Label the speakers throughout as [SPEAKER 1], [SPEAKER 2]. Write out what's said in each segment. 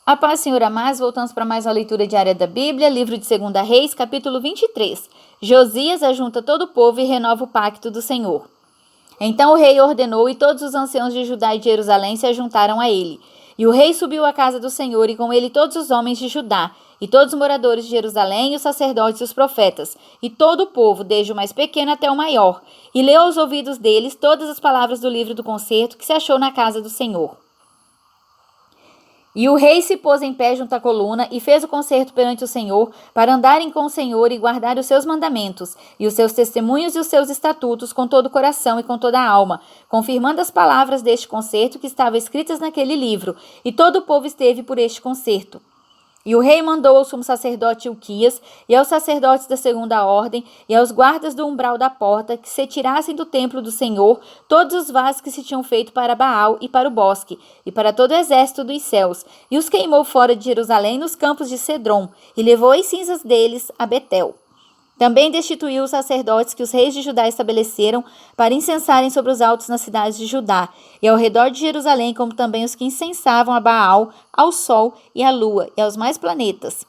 [SPEAKER 1] A paz, Senhor amados, voltamos para mais uma leitura diária da Bíblia, livro de 2 Reis, capítulo 23. Josias ajunta todo o povo e renova o pacto do Senhor. Então o rei ordenou e todos os anciãos de Judá e de Jerusalém se ajuntaram a ele. E o rei subiu à casa do Senhor e com ele todos os homens de Judá, e todos os moradores de Jerusalém, e os sacerdotes e os profetas, e todo o povo, desde o mais pequeno até o maior, e leu aos ouvidos deles todas as palavras do livro do concerto que se achou na casa do Senhor. E o rei se pôs em pé junto à coluna e fez o concerto perante o Senhor, para andarem com o Senhor e guardar os seus mandamentos, e os seus testemunhos e os seus estatutos com todo o coração e com toda a alma, confirmando as palavras deste concerto que estavam escritas naquele livro, e todo o povo esteve por este concerto. E o rei mandou ao sumo sacerdote Ilquias e aos sacerdotes da segunda ordem e aos guardas do umbral da porta que se tirassem do templo do Senhor todos os vasos que se tinham feito para Baal e para o bosque e para todo o exército dos céus, e os queimou fora de Jerusalém nos campos de Cedrom e levou as cinzas deles a Betel. Também destituiu os sacerdotes que os reis de Judá estabeleceram para incensarem sobre os altos nas cidades de Judá e ao redor de Jerusalém, como também os que incensavam a Baal, ao sol e à lua e aos mais planetas,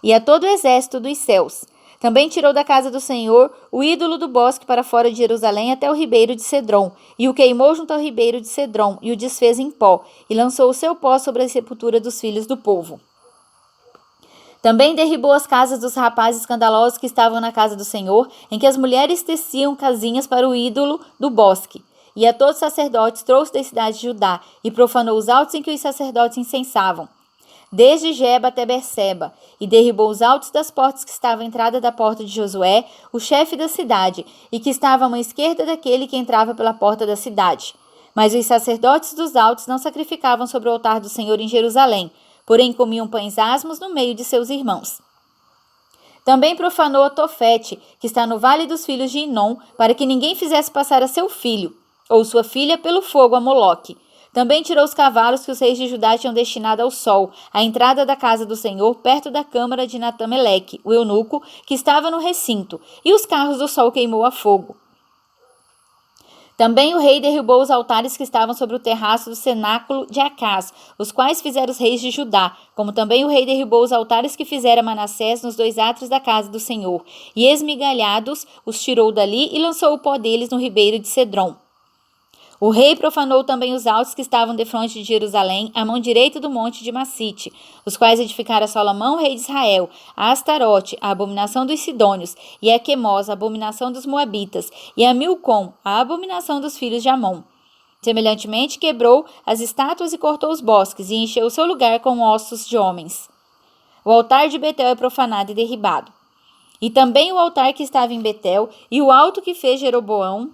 [SPEAKER 1] e a todo o exército dos céus. Também tirou da casa do Senhor o ídolo do bosque para fora de Jerusalém até o ribeiro de Cedrom, e o queimou junto ao ribeiro de Cedrom, e o desfez em pó, e lançou o seu pó sobre a sepultura dos filhos do povo. Também derribou as casas dos rapazes escandalosos que estavam na casa do Senhor, em que as mulheres teciam casinhas para o ídolo do bosque. E a todos os sacerdotes trouxe da cidade de Judá, e profanou os altos em que os sacerdotes incensavam, desde Geba até Berseba, e derribou os altos das portas que estavam à entrada da porta de Josué, o chefe da cidade, e que estava à mão esquerda daquele que entrava pela porta da cidade. Mas os sacerdotes dos altos não sacrificavam sobre o altar do Senhor em Jerusalém, porém comiam pães asmos no meio de seus irmãos. Também profanou a Tofete, que está no vale dos filhos de Inom, para que ninguém fizesse passar a seu filho, ou sua filha, pelo fogo a Moloque. Também tirou os cavalos que os reis de Judá tinham destinado ao sol, à entrada da casa do Senhor, perto da câmara de Natameleque, o eunuco, que estava no recinto, e os carros do sol queimou a fogo. Também o rei derrubou os altares que estavam sobre o terraço do cenáculo de Acás, os quais fizeram os reis de Judá, como também o rei derrubou os altares que fizera Manassés nos 2 átrios da casa do Senhor, e esmigalhados os tirou dali e lançou o pó deles no ribeiro de Cedrom. O rei profanou também os altos que estavam defronte de Jerusalém, à mão direita do monte de Massite, os quais edificara Salomão, rei de Israel, a Astarote, a abominação dos Sidônios, e a Quemós, a abominação dos Moabitas, e a Milcom, a abominação dos filhos de Amon. Semelhantemente, quebrou as estátuas e cortou os bosques, e encheu o seu lugar com ossos de homens. O altar de Betel é profanado e derribado. E também o altar que estava em Betel, e o alto que fez Jeroboão,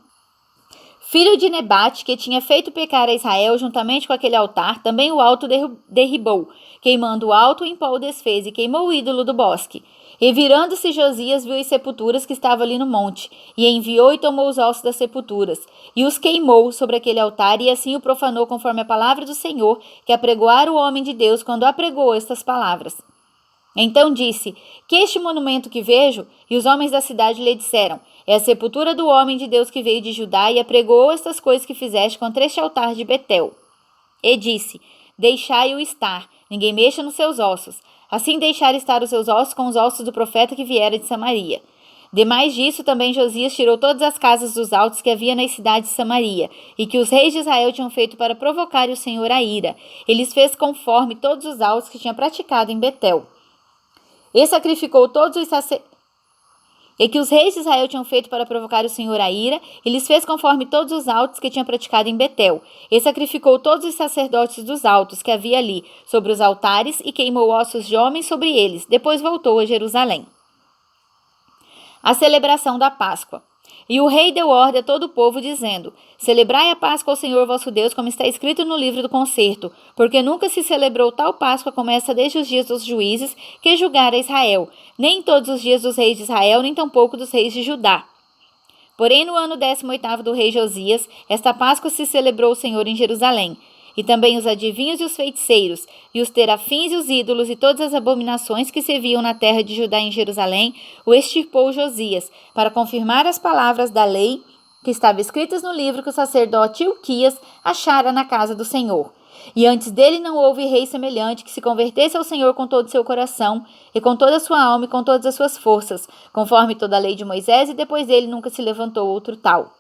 [SPEAKER 1] filho de Nebate, que tinha feito pecar a Israel juntamente com aquele altar, também o alto derribou, queimando o alto em pó o desfez, e queimou o ídolo do bosque. E virando-se Josias, viu as sepulturas que estavam ali no monte, e enviou e tomou os ossos das sepulturas, e os queimou sobre aquele altar, e assim o profanou conforme a palavra do Senhor, que apregoara o homem de Deus quando apregoou estas palavras. Então disse: que este monumento que vejo? E os homens da cidade lhe disseram: é a sepultura do homem de Deus que veio de Judá e apregoou estas coisas que fizeste contra este altar de Betel. E disse: deixai-o estar, ninguém mexa nos seus ossos. Assim deixar estar os seus ossos com os ossos do profeta que viera de Samaria. Demais disso, também Josias tirou todas as casas dos altos que havia nas cidades de Samaria, e que os reis de Israel tinham feito para provocar o Senhor a ira. Ele os fez conforme todos os altos que tinha praticado em Betel. E sacrificou todos os sacerdotes, e que os reis de Israel tinham feito para provocar o Senhor a ira, e lhes fez conforme todos os altos que tinha praticado em Betel. E sacrificou todos os sacerdotes dos altos que havia ali, sobre os altares, e queimou ossos de homens sobre eles. Depois voltou a Jerusalém. A celebração da Páscoa. E o rei deu ordem a todo o povo, dizendo: celebrai a Páscoa ao Senhor vosso Deus, como está escrito no livro do concerto, porque nunca se celebrou tal Páscoa como essa desde os dias dos juízes que julgaram Israel, nem todos os dias dos reis de Israel, nem tampouco dos reis de Judá. Porém, no ano 18º do rei Josias, esta Páscoa se celebrou o Senhor em Jerusalém. E também os adivinhos e os feiticeiros, e os terafins e os ídolos, e todas as abominações que se viam na terra de Judá e em Jerusalém, o extirpou Josias, para confirmar as palavras da lei que estavam escritas no livro que o sacerdote Ilquias achara na casa do Senhor. E antes dele não houve rei semelhante que se convertesse ao Senhor com todo o seu coração, e com toda a sua alma e com todas as suas forças, conforme toda a lei de Moisés, e depois dele nunca se levantou outro tal.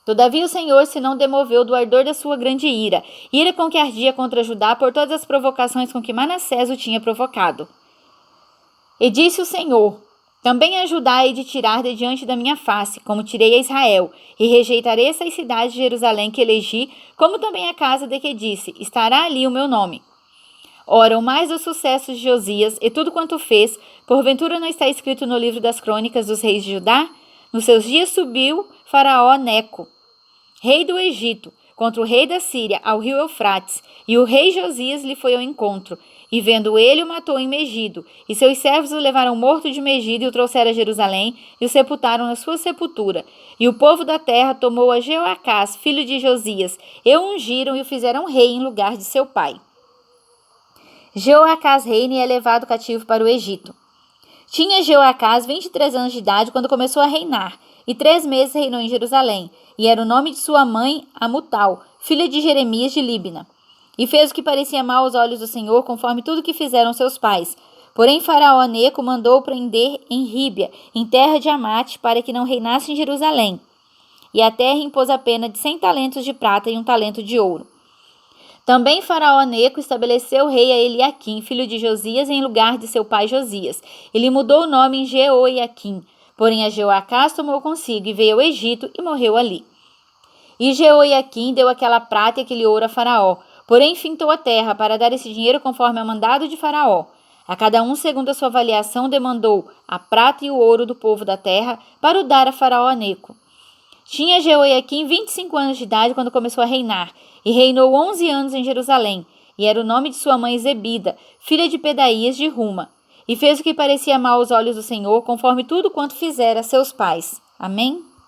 [SPEAKER 1] Todavia o Senhor se não demoveu do ardor da sua grande ira com que ardia contra Judá por todas as provocações com que Manassés o tinha provocado. E disse o Senhor: também a Judá hei de tirar de diante da minha face, como tirei a Israel, e rejeitarei essas cidades de Jerusalém que elegi, como também a casa de que disse: estará ali o meu nome. Ora, o mais dos sucessos de Josias e tudo quanto fez, porventura não está escrito no livro das crônicas dos reis de Judá? Nos seus dias subiu Faraó Neco, rei do Egito, contra o rei da Síria, ao rio Eufrates, e o rei Josias lhe foi ao encontro, e vendo ele o matou em Megido, e seus servos o levaram morto de Megido e o trouxeram a Jerusalém, e o sepultaram na sua sepultura. E o povo da terra tomou a Jeoacás, filho de Josias, e o ungiram e o fizeram rei em lugar de seu pai. Jeoacás reina e é levado cativo para o Egito. Tinha Jeoacás 23 anos de idade quando começou a reinar, e 3 meses reinou em Jerusalém, e era o nome de sua mãe Amutal, filha de Jeremias de Líbina. E fez o que parecia mal aos olhos do Senhor, conforme tudo que fizeram seus pais. Porém Faraó Neco mandou prender em Ríbia, em terra de Amate, para que não reinasse em Jerusalém. E a terra impôs a pena de 100 talentos de prata e 1 talento de ouro. Também Faraó Neco estabeleceu rei a Eliaquim, filho de Josias, em lugar de seu pai Josias. Ele mudou o nome em Jeoiaquim. Porém a Jeoacás tomou consigo e veio ao Egito e morreu ali. E Jeoiaquim deu aquela prata e aquele ouro a Faraó, porém fintou a terra para dar esse dinheiro conforme a mandado de Faraó. A cada um segundo a sua avaliação demandou a prata e o ouro do povo da terra para o dar a Faraó Neco. Tinha Jeoiaquim 25 anos de idade quando começou a reinar, e reinou 11 anos em Jerusalém, e era o nome de sua mãe Zebida, filha de Pedaías de Ruma. E fez o que parecia mal aos olhos do Senhor, conforme tudo quanto fizera seus pais. Amém?